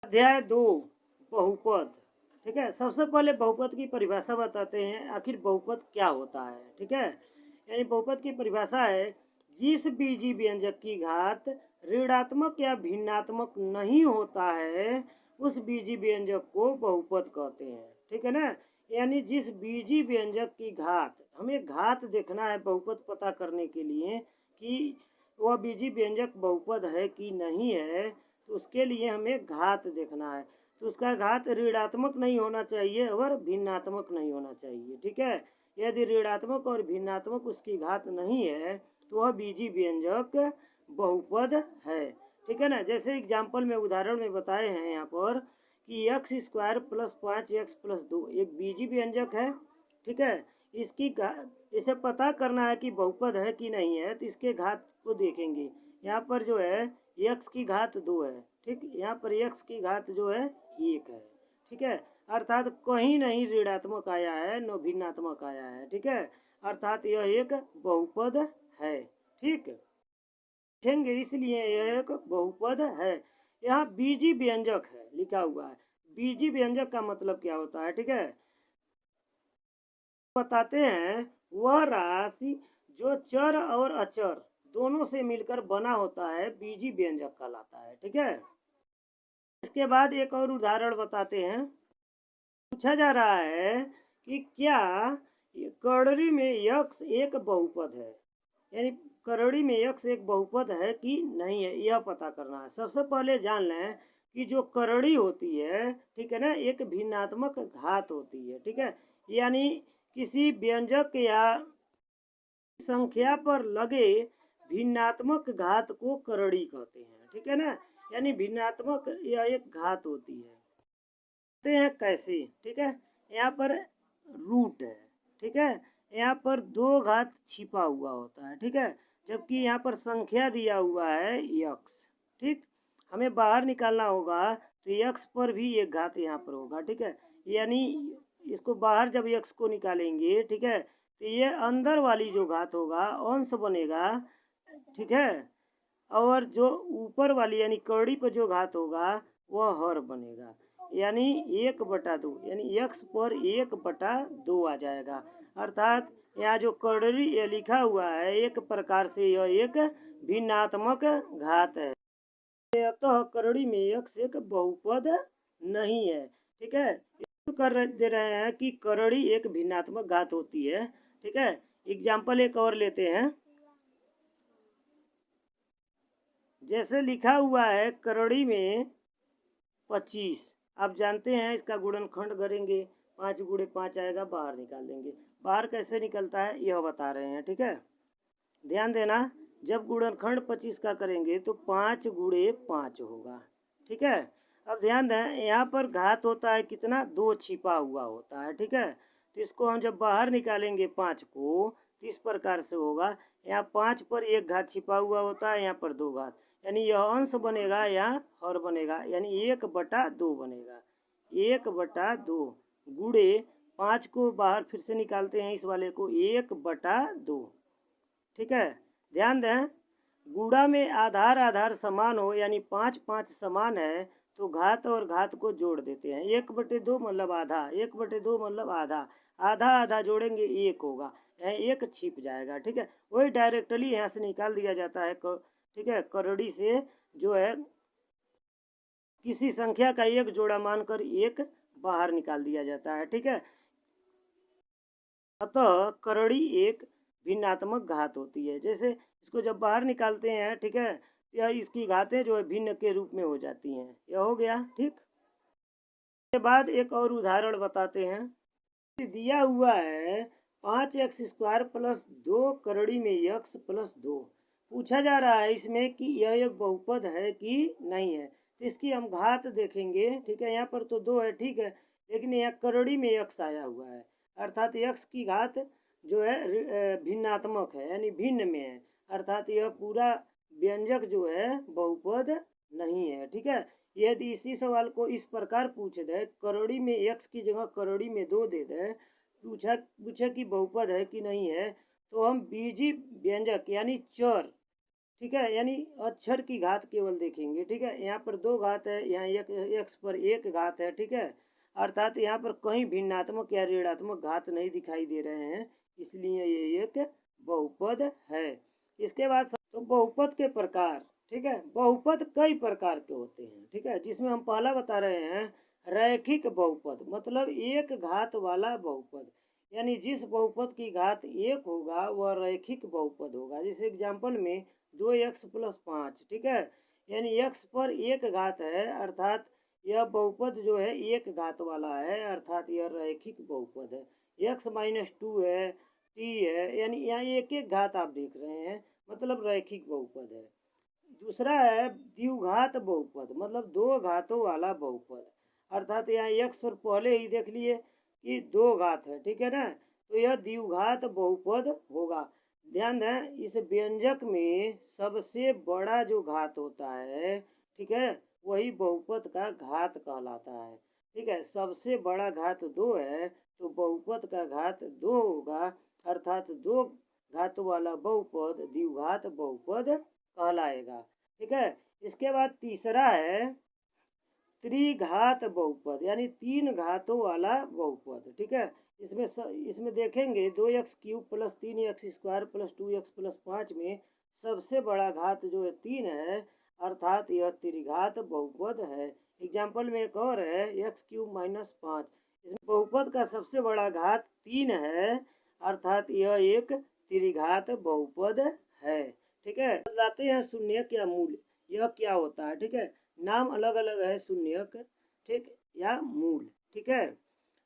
अध्याय 2 बहुपद। ठीक है, सबसे पहले बहुपद की परिभाषा बताते हैं, आखिर बहुपद क्या होता है। ठीक है, यानी बहुपद की परिभाषा है जिस बीजी व्यंजक की घात ऋणात्मक या भिन्नात्मक नहीं होता है उस बीजी व्यंजक को बहुपद कहते हैं। ठीक है ना, यानी जिस बीजी व्यंजक की घात, हमें घात देखना है बहुपद पता करने के लिए कि वह बीजी व्यंजक बहुपद है कि नहीं है, तो उसके लिए हमें घात देखना है। तो उसका घात ऋणात्मक नहीं होना चाहिए और भिन्नात्मक नहीं होना चाहिए। ठीक है, यदि ऋणात्मक और भिन्नात्मक उसकी घात नहीं है तो वह बीजी व्यंजक बहुपद है। ठीक है ना, जैसे एग्जाम्पल में उदाहरण में बताए हैं यहाँ पर कि एक्स स्क्वायर प्लस 5x+2 एक बीजी व्यंजक है। ठीक है, इसकी इसे पता करना है कि बहुपद है कि नहीं है, तो इसके घात को देखेंगे। यहाँ पर जो है x की घात 2 है। ठीक, यहाँ पर x की घात जो है 1 है। ठीक है, अर्थात कहीं नहीं ऋणात्मक आया है न भिन्नात्मक आया है। ठीक है, अर्थात यह एक बहुपद है। ठीक, देखेंगे इसलिए यह एक बहुपद है। यहाँ बीजी व्यंजक है लिखा हुआ है। बीजी व्यंजक का मतलब क्या होता है? ठीक है, बताते हैं वह राशि जो चर और अचर दोनों से मिलकर बना होता है बीजी व्यंजक कहलाता है। ठीक है, इसके बाद एक और उदाहरण बताते हैं। पूछा जा रहा है कि क्या करड़ी में यक्स एक बहुपद है, यानी करड़ी में यक्स एक बहुपद है कि नहीं है, यह पता करना है। सबसे पहले जान लें कि जो करड़ी होती है, ठीक है ना, एक भिन्नात्मक घात होती है। ठीक है, यानी किसी व्यंजक या संख्या पर लगे भिन्नात्मक घात को करड़ी कहते हैं। ठीक है ना, यानी भिन्नात्मक यह एक घात होती है। कहते हैं कैसे? ठीक है, यहाँ पर रूट है। ठीक है, यहाँ पर 2 घात छिपा हुआ होता है। ठीक है, जबकि यहाँ पर संख्या दिया हुआ है यक्स। ठीक, हमें बाहर निकालना होगा तो यक्स पर भी एक घात यहाँ पर होगा। ठीक है, यानी इसको बाहर जब यक्स को निकालेंगे, ठीक है, तो ये अंदर वाली जो घात होगा अंश बनेगा। ठीक है, और जो ऊपर वाली यानी कड़ी पर जो घात होगा वह हर बनेगा, यानी 1/2, यानी यक्स पर 1/2 आ जाएगा। अर्थात यहाँ जो करड़ी ये लिखा हुआ है एक प्रकार से यह एक भिन्नात्मक घात है, अतः करड़ी में यक्स एक बहुपद नहीं है। ठीक है, कर दे रहे हैं कि करड़ी एक भिन्नात्मक घात होती है। ठीक है, एग्जाम्पल एक और लेते हैं। जैसे लिखा हुआ है करड़ी में 25, आप जानते हैं इसका गुणनखंड करेंगे 5 गुणे 5 आएगा, बाहर निकाल देंगे। बाहर कैसे निकलता है यह बता रहे हैं। ठीक है, ध्यान देना, जब गुणनखंड 25 का करेंगे तो 5 गुणे 5 होगा। ठीक है, अब ध्यान दें यहाँ पर घात होता है कितना, 2 छिपा हुआ होता है। ठीक है, तो इसको हम जब बाहर निकालेंगे 5 को तो इस प्रकार से होगा, यहाँ 5 पर एक घात छिपा हुआ होता है, यहाँ पर 2 घात, यानी यह अंश बनेगा या हर बनेगा, यानी 1/2 बनेगा। 1/2 गुणे 5 को बाहर फिर से निकालते हैं इस वाले को, 1/2। ठीक है, ध्यान दें गुणा में आधार आधार समान हो, यानी 5 5 समान है तो घात और घात को जोड़ देते हैं। 1/2 मतलब आधा, 1/2 मतलब आधा, आधा आधा जोड़ेंगे 1 होगा, यहाँ 1 छिप जाएगा। ठीक है, वही डायरेक्टली यहाँ से निकाल दिया जाता है। ठीक है, करड़ी से जो है किसी संख्या का एक जोड़ा मानकर 1 बाहर निकाल दिया जाता है। ठीक है, अतः करड़ी एक भिन्नात्मक घात होती है। जैसे इसको जब बाहर निकालते हैं, ठीक है, यह इसकी घातें जो है भिन्न के रूप में हो जाती हैं। यह हो गया। ठीक, के बाद एक और उदाहरण बताते हैं। दिया हुआ है 5x² + 2 करड़ी में x+2। पूछा जा रहा है इसमें कि यह एक बहुपद है कि नहीं है, तो इसकी हम घात देखेंगे। ठीक है, यहाँ पर तो 2 है, ठीक है, लेकिन यहाँ करड़ी में x आया हुआ है, अर्थात x की घात जो है भिन्नात्मक है, यानी भिन्न में है, अर्थात यह पूरा व्यंजक जो है बहुपद नहीं है। ठीक है, यदि इसी सवाल को इस प्रकार पूछ दे, करड़ी में x की जगह करड़ी में 2 दे दे, पूछे कि बहुपद है कि नहीं है, तो हम बीजी व्यंजक यानी चर, ठीक है, यानी अक्षर की घात केवल देखेंगे। ठीक है, यहाँ पर 2 घात है, यहाँ एक x पर 1 घात है। ठीक है, अर्थात यहाँ पर कहीं भिन्नात्मक या ऋणात्मक घात नहीं दिखाई दे रहे हैं, इसलिए ये एक बहुपद है। इसके बाद तो बहुपद के प्रकार। ठीक है, बहुपद कई प्रकार के होते हैं। ठीक है, जिसमें हम पहला बता रहे हैं रैखिक बहुपद, मतलब एक घात वाला बहुपद, यानी जिस बहुपद की घात 1 होगा वह रैखिक बहुपद होगा। जैसे एग्जाम्पल में 2x + 5। ठीक है, यानी x पर 1 घात है, अर्थात यह बहुपद जो है 1 घात वाला है, अर्थात यह रैखिक बहुपद है। x - 2 है, t है, यानी यहाँ एक एक घात आप देख रहे हैं, मतलब रैखिक बहुपद है। दूसरा है द्विघात बहुपद, मतलब 2 घातों वाला बहुपद, अर्थात यहाँ x पर पहले ही देख लिए कि 2 घात है। ठीक है ना, तो यह द्विघात बहुपद होगा। ध्यान दें, इस व्यंजक में सबसे बड़ा जो घात होता है, ठीक है, वही बहुपद का घात कहलाता है। ठीक है, सबसे बड़ा घात 2 है, तो बहुपद का घात 2 होगा, अर्थात 2 घात वाला बहुपद द्विघात बहुपद कहलाएगा। ठीक है, इसके बाद तीसरा है त्रिघात बहुपद, यानी 3 घातों वाला बहुपद। ठीक है, इसमें देखेंगे 2x³ + 3x² + 2x + 5 में सबसे बड़ा घात जो है 3 है, अर्थात यह त्रिघात बहुपद है। एग्जाम्पल में एक और है x³ - 5, इसमें बहुपद का सबसे बड़ा घात 3 है, अर्थात यह एक त्रिघात बहुपद है। ठीक है, बताते हैं शून्यक या मूल, यह क्या होता है। ठीक है, नाम अलग अलग है, शून्यक, ठीक, या मूल। ठीक है,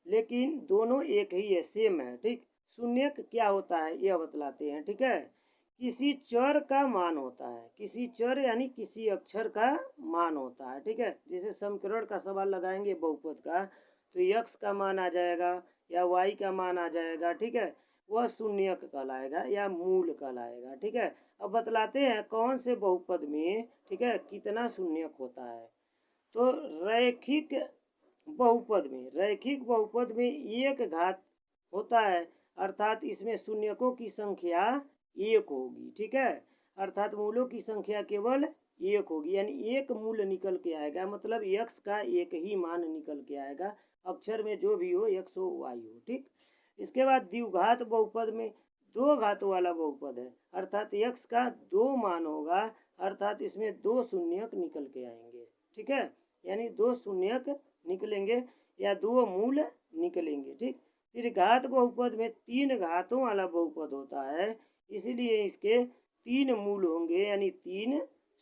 लेकिन दोनों एक ही है, सेम है। ठीक, शून्यक क्या होता है यह बतलाते हैं। ठीक है, किसी चर का मान होता है, किसी चर यानी किसी अक्षर का मान होता है। ठीक है, जैसे समीकरण का सवाल लगाएंगे बहुपद का, तो x का मान आ जाएगा या y का मान आ जाएगा। ठीक है, वह शून्यक कहलाएगा या मूल कहलाएगा। ठीक है, अब बतलाते हैं कौन से बहुपद में, ठीक है, कितना शून्यक होता है। तो रैखिक बहुपद में एक घात होता है, अर्थात इसमें शून्यकों की संख्या 1 होगी। ठीक है, अर्थात मूलों की संख्या केवल 1 होगी, यानी एक मूल निकल के आएगा, मतलब x का एक ही मान निकल के आएगा, अक्षर में जो भी हो, x हो y हो। ठीक, इसके बाद द्विघात बहुपद में 2 घात वाला बहुपद है, अर्थात x का 2 मान होगा, अर्थात इसमें 2 शून्यक निकल के आएंगे। ठीक है, यानी 2 शून्यक निकलेंगे या 2 मूल निकलेंगे। ठीक, त्रिघात बहुपद में 3 घातों वाला बहुपद होता है, इसीलिए इसके 3 मूल होंगे, यानी 3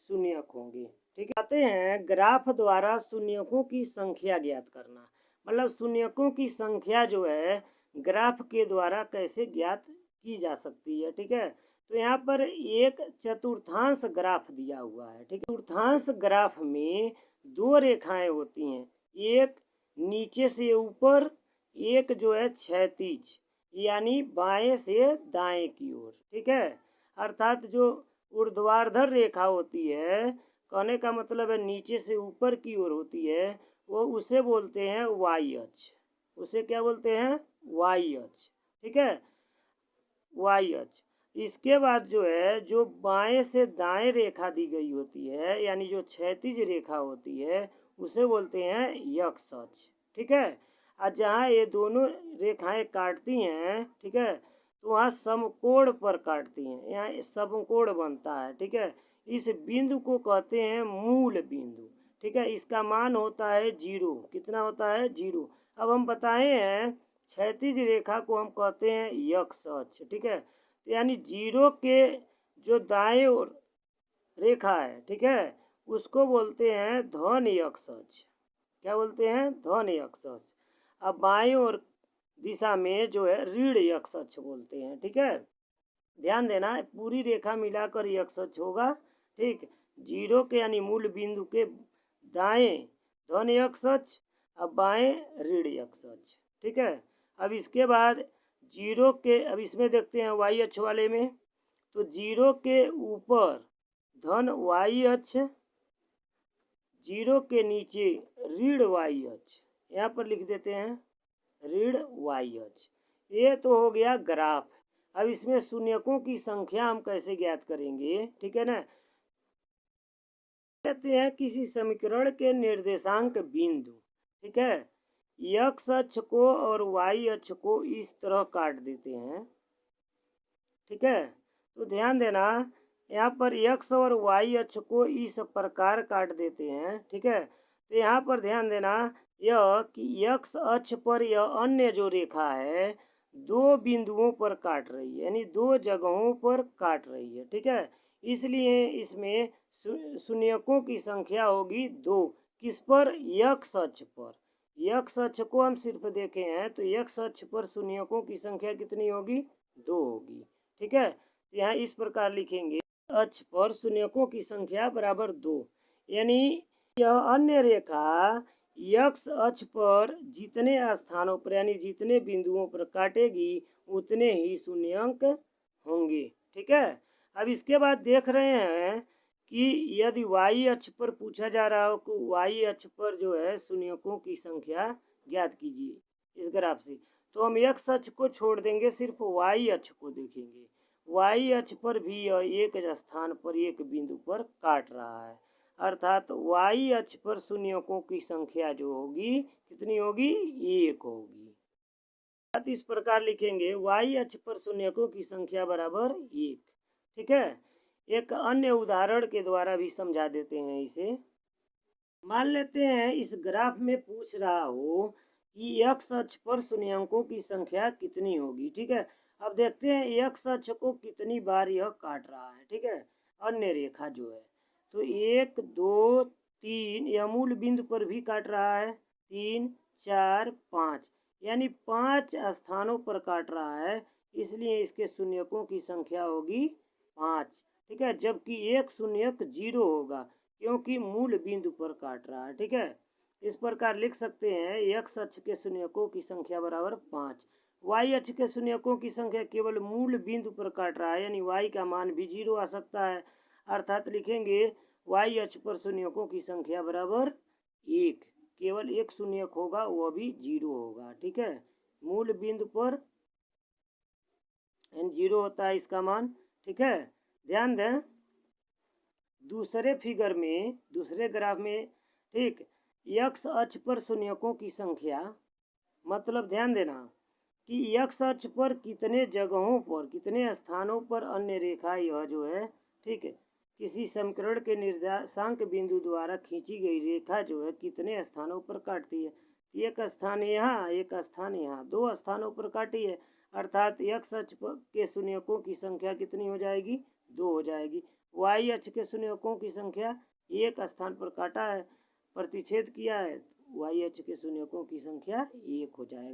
शून्यक होंगे। ठीक है, आते हैं ग्राफ द्वारा शून्यकों की संख्या ज्ञात करना, मतलब शून्यकों की संख्या जो है ग्राफ के द्वारा कैसे ज्ञात की जा सकती है। ठीक है, तो यहाँ पर एक चतुर्थांश ग्राफ दिया हुआ है। ठीक है, चतुर्थांश ग्राफ में 2 रेखाएं होती हैं, एक नीचे से ऊपर, एक जो है क्षैतिज, यानी बाएं से दाएं की ओर। ठीक है, अर्थात जो ऊर्ध्वाधर रेखा होती है, कहने का मतलब है नीचे से ऊपर की ओर होती है, वो उसे बोलते हैं वाई अक्ष। उसे क्या बोलते हैं? वाई अक्ष। ठीक है, वाई अक्ष। इसके बाद जो है, जो बाएं से दाएं रेखा दी गई होती है, यानी जो क्षैतिज रेखा होती है, उसे बोलते हैं यक्ष अक्ष। ठीक है, और जहाँ ये दोनों रेखाएं काटती हैं, ठीक है, तो वहाँ समकोण पर काटती हैं, यहाँ समकोण बनता है। ठीक है, इस बिंदु को कहते हैं मूल बिंदु। ठीक है, इसका मान होता है 0। कितना होता है? 0। अब हम बताए हैं क्षैतिज रेखा को हम कहते हैं यक्ष अक्ष। ठीक है, तो यानी 0 के जो दाएं ओर रेखा है, ठीक है, उसको बोलते हैं धन यक्ष अक्ष। क्या बोलते हैं? धन यक्ष अक्ष। अब बाएं ओर दिशा में जो है ऋण यक्ष अक्ष बोलते हैं। ठीक है, ध्यान देना है, पूरी रेखा मिलाकर यक्ष अक्ष होगा। ठीक, 0 के यानी मूल बिंदु के दाएं धन यक्ष अक्ष, अब बाएं ऋण यक्ष अक्ष। ठीक है, अब इसके बाद 0 के, अब इसमें देखते हैं वाई अक्ष वाले में, तो 0 के ऊपर धन वाई अक्ष, 0 के नीचे ऋण वाई अक्ष, यहाँ पर लिख देते हैं ऋण वाई अक्ष। ये तो हो गया ग्राफ। अब इसमें शून्यकों की संख्या हम कैसे ज्ञात करेंगे? ठीक है ना, कहते हैं किसी समीकरण के निर्देशांक बिंदु, ठीक है, x अक्ष को और y अक्ष को इस तरह काट देते हैं, ठीक है। तो ध्यान देना, यहाँ पर x और y अक्ष को इस प्रकार काट देते हैं, ठीक है। तो यहाँ पर ध्यान देना यह कि x अक्ष पर यह अन्य जो रेखा है दो बिंदुओं पर काट रही है, यानी दो जगहों पर काट रही है, ठीक है। इसलिए इसमें शून्यकों की संख्या होगी दो। किस पर? x अक्ष पर। x अक्ष को हम सिर्फ देखे हैं तो x अक्ष पर शून्यकों की संख्या कितनी होगी? दो होगी, ठीक है। तो यहाँ इस प्रकार लिखेंगे, अक्ष पर शून्यकों की संख्या बराबर दो, यानी यह अन्य रेखा x अक्ष पर जितने स्थानों पर यानी जितने बिंदुओं पर काटेगी उतने ही शून्यंक होंगे, ठीक है। अब इसके बाद देख रहे हैं कि यदि y अक्ष पर पूछा जा रहा हो कि y अक्ष पर जो है शून्यकों की संख्या ज्ञात कीजिए इस ग्राफ से, तो हम x अक्ष को छोड़ देंगे, सिर्फ y अक्ष को देखेंगे। y अक्ष पर भी यह एक स्थान पर एक बिंदु पर काट रहा है, अर्थात y अक्ष पर शून्यकों की संख्या जो होगी कितनी होगी? एक होगी। इस प्रकार लिखेंगे y अक्ष पर शून्यकों की संख्या बराबर एक, ठीक है। एक अन्य उदाहरण के द्वारा भी समझा देते हैं इसे। मान लेते हैं इस ग्राफ में पूछ रहा हो कि x अक्ष पर शून्यकों की संख्या कितनी होगी, ठीक है। अब देखते हैं x अक्ष को कितनी बार यह काट रहा है, ठीक है, अन्य रेखा जो है। तो 1 2 3 यह मूल बिंदु पर भी काट रहा है, 3 4 5 यानी 5 स्थानों पर काट रहा है, इसलिए इसके शून्यकों की संख्या होगी 5, ठीक है। जबकि एक शून्यक 0 होगा क्योंकि मूल बिंदु पर काट रहा है, ठीक है। इस प्रकार लिख सकते हैं x अक्ष के शून्यकों की संख्या बराबर 5, y अक्ष के शून्यकों की संख्या केवल मूल बिंदु पर काट रहा है, यानी y का मान भी 0 आ सकता है, अर्थात लिखेंगे y अक्ष पर शून्यकों की संख्या बराबर 1, केवल एक शून्यक होगा वह भी 0 होगा, ठीक है। मूल बिंदु पर 0 होता है इसका मान, ठीक है। ध्यान दें दूसरे फिगर में, दूसरे ग्राफ में, ठीक, x अक्ष पर शून्यकों की संख्या, मतलब ध्यान देना कि x अक्ष पर कितने जगहों पर कितने स्थानों पर अन्य रेखा यह जो है, ठीक है, किसी समीकरण के निर्देशांक बिंदु द्वारा खींची गई रेखा जो है कितने स्थानों पर काटती है। एक स्थान यहाँ, एक स्थान यहाँ, दो स्थानों पर काटी है, अर्थात x अक्ष के शून्यकों की संख्या कितनी हो जाएगी? 2 हो जाएगी। y अक्ष के शून्यकों की संख्या एक स्थान पर काटा है, प्रतिच्छेद किया है, y अक्ष के शून्यकों की संख्या 1 हो जाएगा।